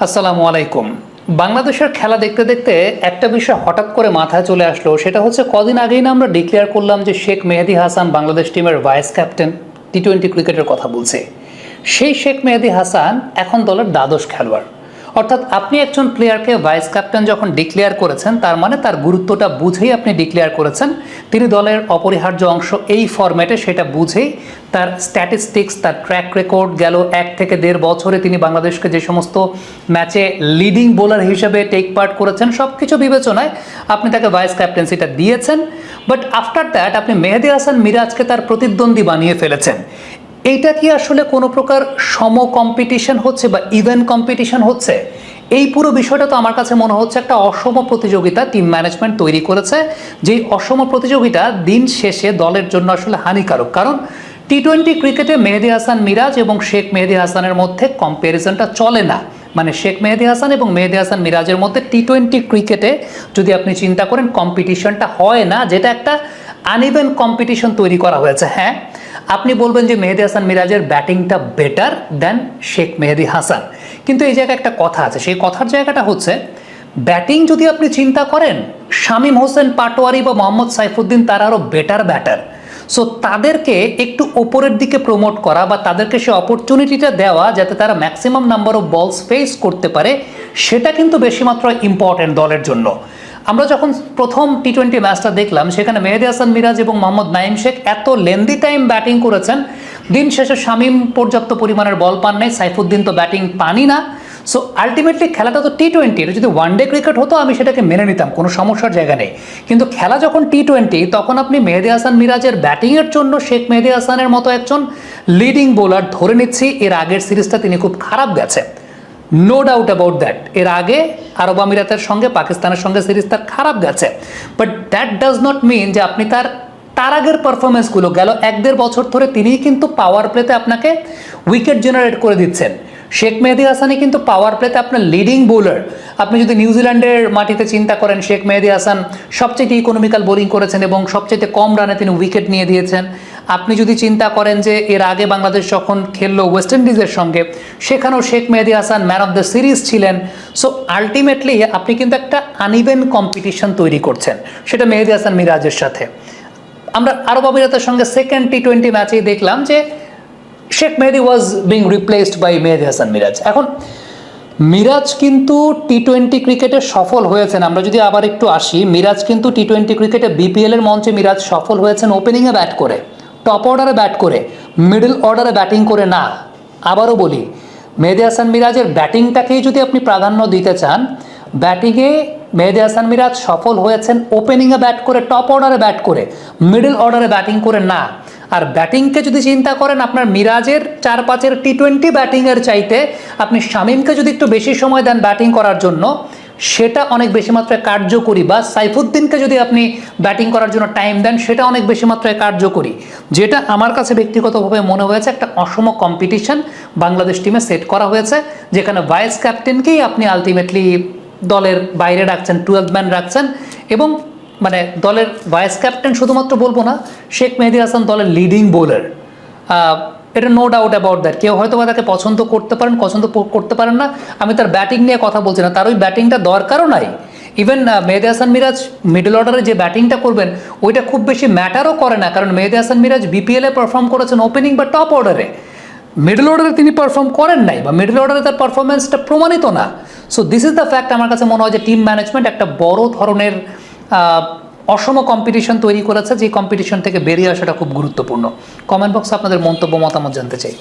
আসসালামু আলাইকুম। বাংলাদেশের খেলা দেখতে দেখতে একটা বিষয় হঠাৎ করে মাথায় চলে আসলো, সেটা হচ্ছে কদিন আগেই না আমরা ডিক্লেয়ার করলাম যে শেখ মেহেদী হাসান বাংলাদেশ টিমের ভাইস ক্যাপ্টেন। টি-20 ক্রিকেটের কথা বলছে। সেই শেখ মেহেদী হাসান এখন দলের দ্বাদশ খেলোয়াড়। অর্থাৎ আপনি একজন প্লেয়ারকে ভাইস ক্যাপ্টেন যখন ডিক্লেয়ার করেছেন, তার মানে তার গুরুত্বটা বুঝেই আপনি ডিক্লেয়ার করেছেন। তিনি দলের অপরিহার্য অংশ এই ফরম্যাটে, সেটা বুঝেই তার স্ট্যাটিস্টিক্স, তার ট্র্যাক রেকর্ড গেল 1 থেকে 1.5 বছরে তিনি বাংলাদেশকে যে সমস্ত ম্যাচে লিডিং বোলার হিসেবে টেক পার্ট করেছেন, সব কিছু বিবেচনায় আপনি তাকে ভাইস ক্যাপ্টেন্সিটা দিয়েছেন। বাট আফটার দ্যাট আপনি মেহেদী হাসান মিরাজকে তার প্রতিদ্বন্দ্বী বানিয়ে ফেলেছেন। এইটা কি আসলে কোনো প্রকার সম কম্পিটিশন হচ্ছে বা ইভেন কম্পিটিশন হচ্ছে? এই পুরো বিষয়টা তো আমার কাছে মনে হচ্ছে একটা অসম প্রতিযোগিতা টিম ম্যানেজমেন্ট তৈরি করেছে, যেই অসম প্রতিযোগিতা দিন শেষে দলের জন্য আসলে হানিকারক। কারণ টি-20 ক্রিকেটে মেহেদী হাসান মিরাজ এবং শেখ মেহেদী হাসানের মধ্যে কম্প্যারিজনটা চলে না। মানে শেখ মেহেদী হাসান এবং মেহেদী হাসান মিরাজের মধ্যে টি-20 ক্রিকেটে যদি আপনি চিন্তা করেন কম্পিটিশনটা হয় না, যেটা একটা আনইভেন কম্পিটিশন তৈরি করা হয়েছে। হ্যাঁ, আপনি বলবেন যে মেহেদী হাসান মিরাজের ব্যাটিংটা বেটার দেন শেখ মেহেদী হাসান, কিন্তু এই জায়গায় একটা কথা আছে। সেই কথার জায়গাটা হচ্ছে, ব্যাটিং যদি আপনি চিন্তা করেন, শামীম হোসেন পাটোয়ারি বা মোহাম্মদ সাইফুদ্দিন তারা আরও বেটার ব্যাটার। সো তাদেরকে একটু ওপরের দিকে প্রমোট করা বা তাদেরকে সে অপরচুনিটিটা দেওয়া যাতে তারা ম্যাক্সিমাম নাম্বার অফ বলস ফেস করতে পারে, সেটা কিন্তু বেশি মাত্রায় ইম্পর্টেন্ট দলের জন্য। আমরা যখন প্রথম টি-20 ম্যাচটা দেখলাম, সেখানে মেহেদী হাসান মিরাজ এবং মোহাম্মদ নাইম শেখ এত লেন্দি টাইম ব্যাটিং করেছেন, দিন শেষে শামীম পর্যাপ্ত পরিমাণের বল পান নাই, সাইফুদ্দিন তো ব্যাটিং পানি না। সো আলটিমেটলি খেলাটা তো টি-20, এটা যদি ওয়ানডে ক্রিকেট হতো আমি সেটাকে মেনে নিতাম, কোনো সমস্যার জায়গা নেই। কিন্তু খেলা যখন টি-20, তখন আপনি মেহেদী হাসান মিরাজের ব্যাটিংয়ের জন্য শেখ মেহেদী হাসানের মতো একজন লিডিং বোলার ধরে নিচ্ছি। এর আগের সিরিজটা তিনি খুব খারাপ গেছে, নো ডাউট অ্যাবাউট দ্যাট। এর আগে আরব আমিরাতের সঙ্গে, পাকিস্তানের সঙ্গে সিরিজ তার খারাপ গেছে, but that does not mean যে আপনি তার আগের পারফরমেন্সগুলো গেল 1-1.5 বছর ধরে তিনিই কিন্তু পাওয়ার প্লেতে আপনাকে উইকেট জেনারেট করে দিচ্ছেন। শেখ মেহেদী হাসানই কিন্তু পাওয়ার প্লেতে আপনার লিডিং বোলার। আপনি যদি নিউজিল্যান্ডের মাটিতে চিন্তা করেন, শেখ মেহেদী হাসান সবচেয়ে ইকোনমিক্যাল বোলিং করেছেন এবং সবচেয়ে কম রানে তিনি উইকেট নিয়ে দিয়েছেন। আপনি যদি চিন্তা করেন যে এর আগে বাংলাদেশ যখন খেললো ওয়েস্ট ইন্ডিজের সঙ্গে, সেখানেও Sheikh Mehedi Hasan man of the series ছিলেন। সো আলটিমেটলি আপনি কিন্তু একটা আনইভেন কম্পিটিশন তৈরি করছেন, সেটা মেহেদী হাসান মিরাজের সাথে। আমরা আরব আমিরাতের সঙ্গে সেকেন্ড টি-20 ম্যাচেই দেখলাম যে শেখ মেহেদী ওয়াজ বিং রিপ্লেসড বাই মেহেদী হাসান মিরাজ। এখন মিরাজ কিন্তু টি-20 ক্রিকেটে সফল হয়েছেন। আমরা যদি আবার একটু আসি, মিরাজ কিন্তু টি-20 ক্রিকেটে বিপিএল এর মঞ্চে মিরাজ সফল হয়েছেন ওপেনিংয়ে ব্যাট করে, টপ অর্ডারে ব্যাট করে, মিডল অর্ডারে ব্যাটিং করে না। আবারও বলি, মেহেদী হাসান মিরাজের ব্যাটিংটাকেই যদি আপনি প্রাধান্য দিতে চান, ব্যাটিংয়ে মেহেদী হাসান মিরাজ সফল হয়েছেন ওপেনিংয়ে ব্যাট করে, টপ অর্ডারে ব্যাট করে, মিডল অর্ডারে ব্যাটিং করে না। আর ব্যাটিংকে যদি চিন্তা করেন, আপনার মিরাজের 4-5 টি-20 ব্যাটিংয়ের চাইতে আপনি শামীমকে যদি একটু বেশি সময় দেন ব্যাটিং করার জন্য, সেটা অনেক বেশি মাত্রায় কার্যকরী। বা সাইফুদ্দিনকে যদি আপনি ব্যাটিং করার জন্য টাইম দেন, সেটা অনেক বেশি মাত্রায় কার্যকরী। যেটা আমার কাছে ব্যক্তিগতভাবে মনে হয়েছে একটা অসম কম্পিটিশন বাংলাদেশ টিমে সেট করা হয়েছে, যেখানে ভাইস ক্যাপ্টেনকেই আপনি আলটিমেটলি দলের বাইরে রাখছেন, 12 ম্যান রাখছেন। এবং মানে দলের ভাইস ক্যাপ্টেন শুধুমাত্র বলবো না, শেখ মেহেদী হাসান দলের লিডিং বোলার, এটা নো ডাউট অ্যাবাউট দ্যাট। কেউ হয়তো বা তাকে পছন্দ করতে পারেন, পছন্দ করতে পারেন না, আমি তার ব্যাটিং নিয়ে কথা বলছি না, তার ওই ব্যাটিংটা দরকারও নাই। ইভেন মেহেদী হাসান মিরাজ মিডল অর্ডারে যে ব্যাটিংটা করবেন, ওইটা খুব বেশি ম্যাটারও করে না, কারণ মেহেদী হাসান মিরাজ বিপিএলে পারফর্ম করেছেন ওপেনিং বা টপ অর্ডারে। মিডল অর্ডারে তিনি পারফর্ম করেন নাই, বা মিডল অর্ডারে তার পারফরমেন্সটা প্রমাণিত না। So this is the fact. আমার কাছে মনে হয় যে টিম ম্যানেজমেন্ট একটা বড় ধরনের অসম কম্পিটিশন তৈরি করেছে, যে কম্পিটিশন থেকে বেরিয়ে আসাটা খুব গুরুত্বপূর্ণ। কমেন্ট বক্সে আপনাদের মন্তব্য, মতামত জানতে চাই।